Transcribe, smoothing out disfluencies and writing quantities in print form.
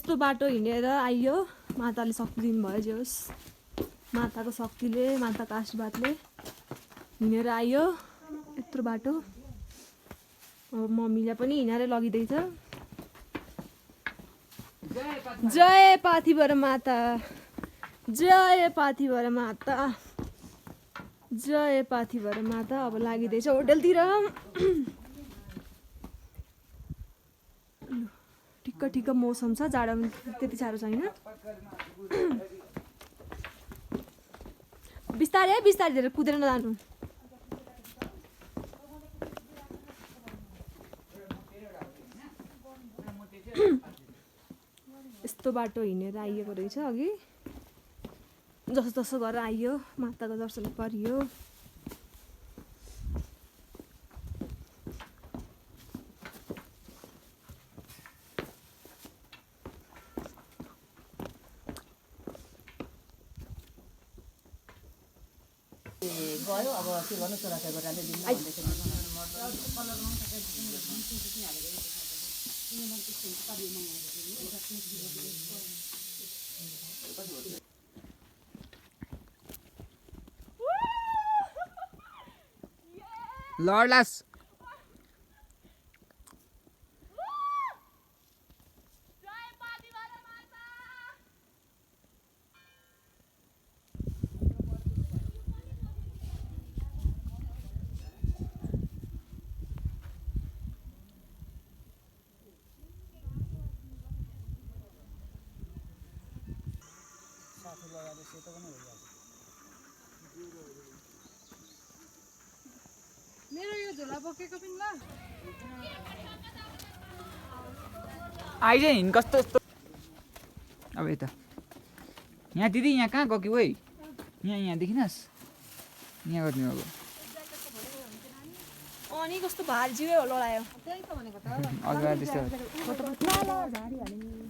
यस्तो बाटो हिँडेर आइयो माताले शक्ति दिनुभयो जे होस् माताको शक्तिले माताको आशीर्वादले हिँडेर आइयो यत्रो बाटो अब मम्मीलाई पनि हिँडेरै लगिँदैछ जय पाथिभर माता जय पाथिभर माता जय पाथिभर माता अब लागिँदैछ होटलतिर ठिक्क ठिक्क मौसम छ जाडो त्यति साह्रो छैन बिस्तारै है बिस्तारै धेरै कुदेर नजानु यस्तो बाटो हिँडेर आइएको रहेछ अघि जसो तसो गरेर आइयो माताको दर्शन गरियो गयो अब के गर्नु छोराछोरी गरेर दिनु लड्लास मेरो यो झोला बोकेको पनि ल आइज हिँड कस्तो यस्तो अब यता यहाँ दिदी यहाँ कहाँ गयो कि ओइ यहाँ देखिनस् यहाँ गर्ने अब अनि कस्तो भारी जिउ लडायो अगाडि त्यस्तो